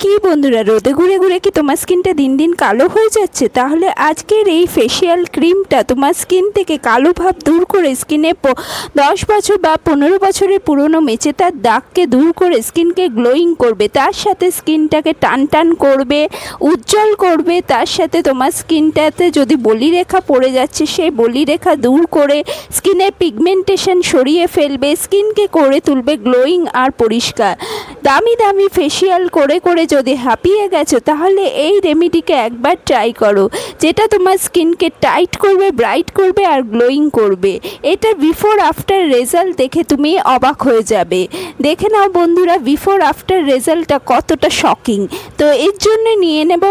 কি বন্ধুরা, রোদে ঘুরে ঘুরে কি তোমার স্কিনটা দিন দিন কালো হয়ে যাচ্ছে? তাহলে আজকের এই ফেসিয়াল ক্রিমটা তোমার স্কিন থেকে কালো ভাব দূর করে স্কিনে 10 বছর বা 15 বছরের পুরনো মেচেতার দাগকে দূর করে স্কিনকে গ্লোয়িং করবে, তার সাথে স্কিনটাকে টান টান করবে, উজ্জ্বল করবে। তার সাথে তোমার স্কিনটাতে যদি বলিরেখা পড়ে যাচ্ছে সেই বলিরেখা দূর করে স্কিনের পিগমেন্টেশন সরিয়ে ফেলবে, স্কিনকে করে তুলবে গ্লোয়িং আর পরিষ্কার। দামি দামি ফেসিয়াল করে করে যদি হাঁপিয়ে গেছো তাহলে এই রেমেডিকে একবার ট্রাই করো, যেটা তোমার স্কিনকে টাইট করবে, ব্রাইট করবে আর গ্লোয়িং করবে। এটা বিফোর আফটার রেজাল্ট দেখে তুমি অবাক হয়ে যাবে। দেখে নাও বন্ধুরা বিফোর আফটার রেজাল্টটা কতটা শকিং। তো এর জন্য নিয়ে নেব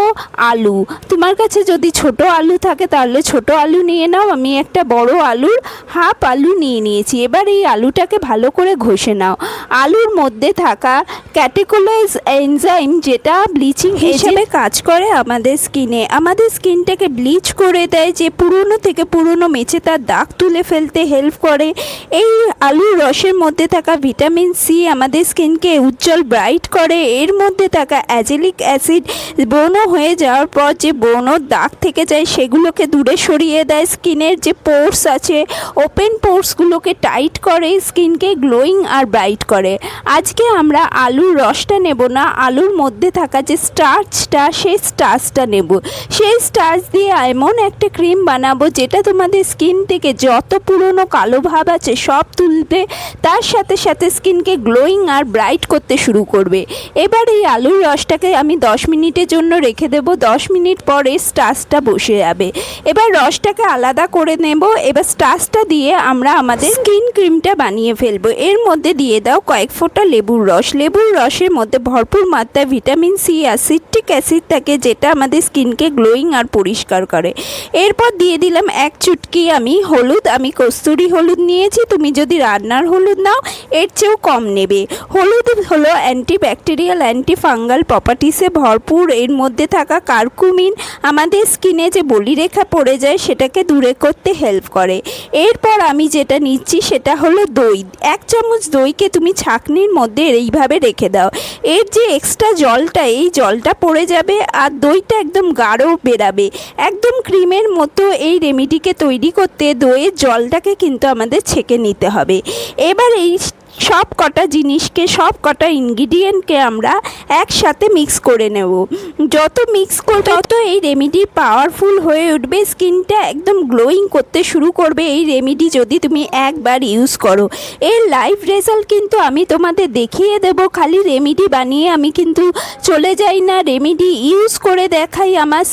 আলু। তোমার কাছে যদি ছোট আলু থাকে তাহলে ছোট আলু নিয়ে নাও। আমি একটা বড় আলুর হাফ আলু নিয়ে নিয়েছি। এবার এই আলুটাকে ভালো করে ঘষে নাও। আলুর মধ্যে থাকা ক্যাটেকোলাইজ এনজাইম, যেটা ব্লিচিং হিসেবে কাজ করে আমাদের স্কিনে, আমাদের স্কিনটাকে ব্লিচ করে দেয়, যে পুরনো থেকে পুরনো মেচে তার দাগ তুলে ফেলতে হেল্প করে। এই আলুর রসের মধ্যে থাকা ভিটামিন সি আমাদের স্কিনকে উজ্জ্বল ব্রাইট করে। এর মধ্যে থাকা অ্যাজেলিক অ্যাসিড ব্রণ হয়ে যাওয়ার পর যে ব্রণর দাগ থেকে যায় সেগুলোকে দূরে সরিয়ে দেয়। স্কিনের যে পোর্স আছে ওপেন পোর্সগুলোকে টাইট করে, স্কিনকে গ্লোয়িং আর ব্রাইট করে। আজকে আমরা আলুর রসটা নেব না, আলুর মধ্যে থাকা যে স্টার্চটা সেই স্টার্চটা নেব। সেই স্টার্চ দিয়ে এমন একটা ক্রিম বানাবো যেটা তোমাদের স্কিন থেকে যত পুরনো কালো ভাব আছে সব তুলবে, তার সাথে সাথে স্কিনকে গ্লোয়িং আর ব্রাইট করতে শুরু করবে। এবার এই আলুর রসটাকে আমি 10 মিনিটের জন্য রেখে দেব। 10 মিনিট পরে স্টার্চটা বসে যাবে। এবার রসটাকে আলাদা করে নেব। এবার স্টার্চটা দিয়ে আমরা আমাদের স্কিন ক্রিমটা বানিয়ে ফেলবো। এর মধ্যে দিয়ে দাও কয়েক ফোঁটা লেবুর রস। লেবুর রসের মধ্যে ভরপুর মাত্রায় ভিটামিন সি আর সিট্রিক অ্যাসিড থাকে, যেটা আমাদের স্কিনকে গ্লোয়িং আর পরিষ্কার করে। এরপর দিয়ে দিলাম এক চুটকি আমি হলুদ। আমি কস্তুরি হলুদ নিয়েছি, তুমি যদি রান্নার হলুদ নাও এর চেয়েও কম নেবে। হলুদ হলো অ্যান্টিব্যাকটেরিয়াল অ্যান্টি ফাঙ্গাল প্রপার্টিসে ভরপুর। এর মধ্যে থাকা কার্কুমিন আমাদের স্কিনে যে বলিরেখা পড়ে যায় সেটাকে দূরে করতে হেল্প করে। এরপর আমি যেটা নিচ্ছি সেটা হলো দই। 1 চামচ দইকে তুমি ছাঁকনির মধ্যে এইভাবে রেখে দাও। এর যে এক্সট্রা জলটা, এই জলটা পড়ে যাবে আর দইটা একদম গাঢ় বেরাবে, একদম ক্রিমের মতো। এই রেমেডিকে তৈরি করতে দইয়ের জলটাকে কিন্তু আমাদের ছেঁকে নিতে হবে। এবার এই সব কটা জিনিসকে, সব কটা ইনগ্রিডিয়েন্টকে আমরা একসাথে মিক্স করে নেব। যত মিক্স করবে তত এই রেমেডি পাওয়ারফুল হয়ে উঠবে, স্কিনটা একদম গ্লোয়িং করতে শুরু করবে। এই রেমেডি যদি তুমি একবার ইউজ করো, এর লাইভ রেজাল্ট কিন্তু আমি তোমাদের দেখিয়ে দেব। খালি রেমেডি বানিয়ে আমি কিন্তু চলে যাই না, রেমেডি ইউজ করে দেখাই আমার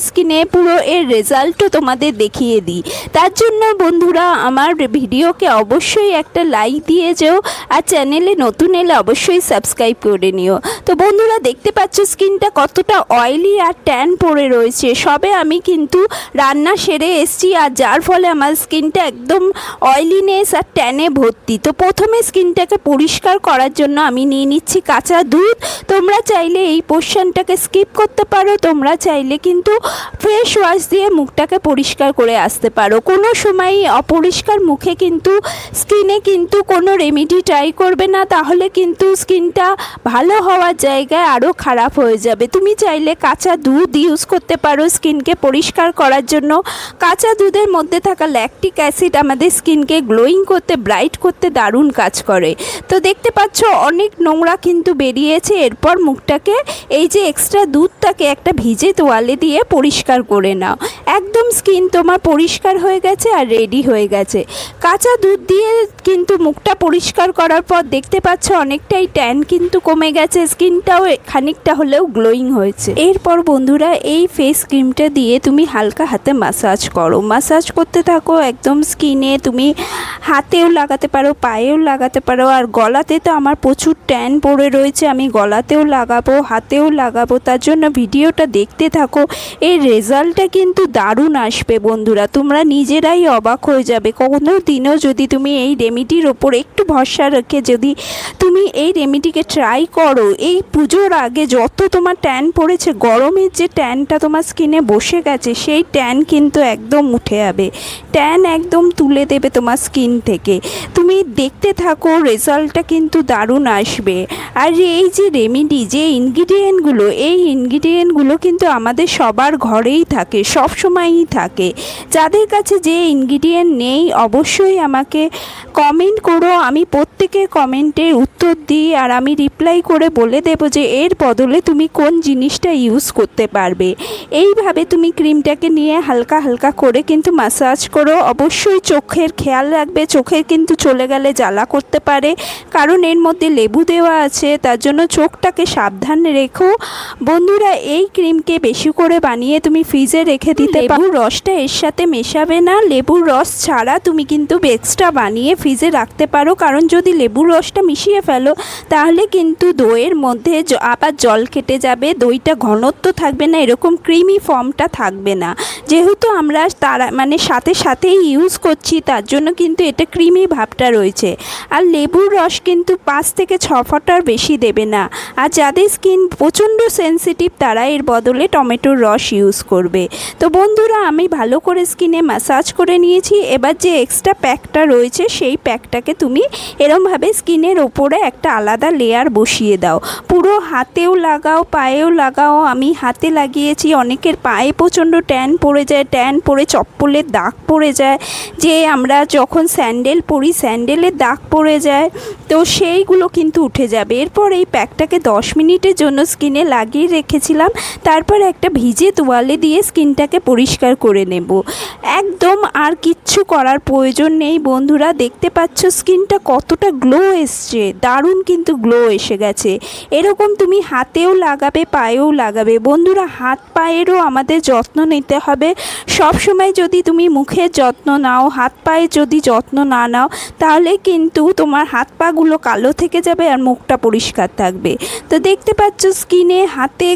স্কিনে পুরো এর রেজাল্টও তোমাদের দেখিয়ে দিই। তার জন্য বন্ধুরা আমার ভিডিওকে অবশ্যই একটা লাইক দিয়ে যেও, আর চ্যানেলে নতুন এলে অবশ্যই সাবস্ক্রাইব করে নিও। তো বন্ধুরা দেখতে পাচ্ছ স্কিনটা কতটা অয়েলি আর ট্যান পড়ে রয়েছে। সবে আমি কিন্তু রান্না সেরে এসেছি, আর যার ফলে আমার স্কিনটা একদম অয়েলিনেস আর ট্যানে ভর্তি। তো প্রথমে স্কিনটাকে পরিষ্কার করার জন্য আমি নিয়ে নিচ্ছি কাঁচা দুধ। তোমরা চাইলে এই পোর্শনটাকে স্কিপ করতে পারো, তোমরা চাইলে কিন্তু ফেস ওয়াশ দিয়ে মুখটাকে পরিষ্কার করে আসতে পারো। কোনো সময়ই অপরিষ্কার মুখে কিন্তু স্কিনে কিন্তু কোনো রেমেডি ট্রাই করবে না, তাহলে কিন্তু স্কিনটা ভালো হওয়ার জায়গায় আরও খারাপ হয়ে যাবে। তুমি চাইলে কাঁচা দুধ ইউজ করতে পারো স্কিনকে পরিষ্কার করার জন্য। কাঁচা দুধের মধ্যে থাকা ল্যাকটিক অ্যাসিড আমাদের স্কিনকে গ্লোয়িং করতে, ব্রাইট করতে দারুণ কাজ করে। তো দেখতে পাচ্ছ অনেক নোংরা কিন্তু বেরিয়েছে। এরপর মুখটাকে এই যে এক্সট্রা দুধটাকে একটা ভিজে তোয়ালে দিয়ে পরিষ্কার করে নাও। একদম স্কিন তোমার পরিষ্কার হয়ে গেছে আর রেডি হয়ে গেছে। কাঁচা দুধ দিয়ে কিন্তু মুখটা পরিষ্কার করার পর দেখতে পাচ্ছ অনেকটাই ট্যান কিন্তু কমে গেছে, স্কিনটাও খানিকটা হলেও গ্লোয়িং হয়েছে। এরপর বন্ধুরা এই ফেস ক্রিমটা দিয়ে তুমি হালকা হাতে মাসাজ করো, মাসাজ করতে থাকো একদম স্কিনে। তুমি হাতেও লাগাতে পারো, পায়েও লাগাতে পারো, আর গলাতে তো আমার প্রচুর ট্যান পড়ে রয়েছে, আমি গলাতেও লাগাবো, হাতেও লাগাবো। তার জন্য ভিডিওটা দেখতে থাকো, এর রেজাল্টটা কিন্তু দারুণ আসবে বন্ধুরা। তোমরা নিজেরাই অবাক হয়ে যাবে। কোনো দিনও যদি তুমি এই রেমেডির ওপর একটু ভরসা রেখে যদি তুমি এই রেমেডিকে ট্রাই করো, এই পুজোর আগে যত তোমার ট্যান পড়েছে, গরমের যে ট্যানটা তোমার স্কিনে বসে গেছে, সেই ট্যান কিন্তু একদম উঠে যাবে, ট্যান একদম তুলে দেবে তোমার স্কিন থেকে। তুমি দেখতে থাকো, রেজাল্টটা কিন্তু দারুণ আসবে। আর এই যে রেমেডি, যে ইনগ্রিডিয়েন্টগুলো, এই ইনগ্রিডিয়েন্টগুলো কিন্তু আমাদের সবার ঘরেই থাকে, সব সময়ই থাকে। যাদের কাছে যে ইনগ্রিডিয়েন্ট নেই অবশ্যই আমাকে কমেন্ট করো, আমি প্রত্যেকের কমেন্টের উত্তর দিই আর আমি রিপ্লাই করে বলে দেবো যে এর বদলে তুমি কোন জিনিসটা ইউজ করতে পারবে। এইভাবে তুমি ক্রিমটাকে নিয়ে হালকা হালকা করে কিন্তু ম্যাসাজ করো। অবশ্যই চোখের খেয়াল রাখবে, চোখের কিন্তু চলে গেলে জ্বালা করতে পারে, কারণ এর মধ্যে লেবু দেওয়া আছে, তার জন্য চোখটাকে সাবধানে রেখো। বন্ধুরা, এই ক্রিমকে বেশি করে বানিয়ে তুমি ফ্রিজে রেখে দিতে পারো। লেবুর রসটা এর সাথে মেশাবে না, লেবুর রস ছাড়া তুমি কিন্তু এক্সট্রা বানিয়ে ফ্রিজে রাখতে পারো, কারণ যদি লেবুর রসটা মিশিয়ে ফেলো তাহলে কিন্তু দইয়ের মধ্যে আবার জল কেটে যাবে, দইটা ঘনত্ব থাকবে না, এরকম ক্রিমি ফর্মটা থাকবে না। যেহেতু আমরা সাথে সাথেই ইউজ করছি, তার জন্য কিন্তু এটা ক্রিমি ভাবটা রয়েছে। আর লেবুর রস কিন্তু 5 থেকে 6 ফোঁটার বেশি দেবে না। আর যাদের স্কিন প্রচণ্ড সেনসিটিভ তারা এর বদলে টমেটোর রস ইউজ করবে। তো বন্ধুরা, আমি ভালো করে স্কিনে ম্যাসাজ করে নিয়েছি। এবার যে এক্সট্রা প্যাকটা রয়েছে সেই প্যাকটাকে তুমি এরমভাবে স্কিনের ওপরে একটা আলাদা লেয়ার বসিয়ে দাও। পুরো হাতেও লাগাও, পায়েও লাগাও। আমি হাতে লাগিয়েছি, অনেকের পায়ে প্রচণ্ড ট্যান পড়ে যায়, ট্যান পড়ে চপ্পলের দাগ পড়ে যায়, যে আমরা যখন স্যান্ডেল পরি স্যান্ডেলের দাগ পড়ে যায়, তো সেইগুলো কিন্তু উঠে যাবে। এরপর এই প্যাকটাকে 10 মিনিটের জন্য স্কিনে লাগিয়ে রেখেছিলাম, তারপর একটা ভিজে তোয়ালে দিয়ে স্কিনটাকে পরিষ্কার করে নেব। একদম আর কিচ্ছু করার প্রয়োজন নেই। বন্ধুরা, দেখতে পাচ্ছ স্কিনটা কতটা গ্লো এসছে, দারুণ কিন্তু গ্লো এসে গেছে। এরকম তুমি হাতেও লাগাবে, পায়েও লাগাবে। বন্ধুরা, হাত পায়েরও আমাদের যত্ন নিতে হবে। সব সময় যদি তুমি মুখের যত্ন নাও, হাত পায়ের যদি যত্ন না নাও, তাহলে কিন্তু তোমার হাত পাগুলো কালো থেকে যাবে আর মুখটা পরিষ্কার থাকবে। তো দেখতে পাচ্ছ স্কিনে, হাতে,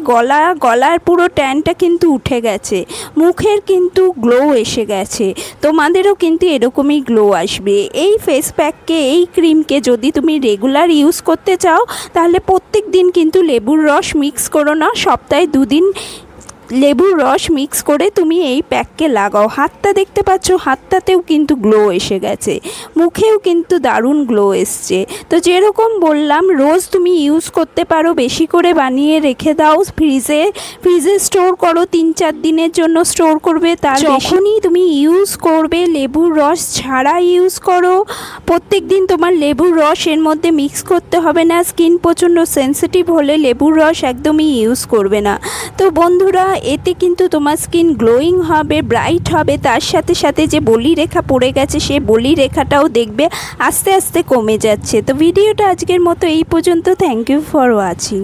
গলার পুরো ট্যানটা কিন্তু উঠে গেছে, মুখের কিন্তু গ্লো এসে গেছে। তোমাদেরও কিন্তু এরকমই গ্লো আসবে। এই ফেস প্যাককে, এই ক্রিমকে যদি তুমি রেগুলার ইউজ করতে চাও তাহলে প্রত্যেক দিন কিন্তু লেবুর রস মিক্স করো না, সপ্তাহে 2 দিন লেবুর রস মিক্স করে তুমি এই প্যাককে লাগাও। হাতটা দেখতে পাচ্ছ, হাতটাতেও কিন্তু গ্লো এসে গেছে, মুখেও কিন্তু দারুণ গ্লো এসছে। তো যেরকম বললাম, রোজ তুমি ইউজ করতে পারো, বেশি করে বানিয়ে রেখে দাও ফ্রিজে স্টোর করো, 3-4 দিনের জন্য স্টোর করবে। তার যখনই তুমি ইউজ করবে লেবুর রস ছাড়া ইউজ করো। প্রত্যেক দিন তোমার লেবুর রস এর মধ্যে মিক্স করতে হবে না। স্কিন প্রচণ্ড সেনসিটিভ হলে লেবুর রস একদমই ইউজ করবে না। তো বন্ধুরা, এতে কিন্তু তোমার স্কিন গ্লোয়িং হবে, ব্রাইট হবে। তার সাথে সাথে যে বলি রেখা পড়ে গেছে সেই বলি রেখাটাও দেখবে আস্তে আস্তে কমে যাচ্ছে। তো ভিডিওটা আজকের মতো এই পর্যন্ত। Thank you for watching.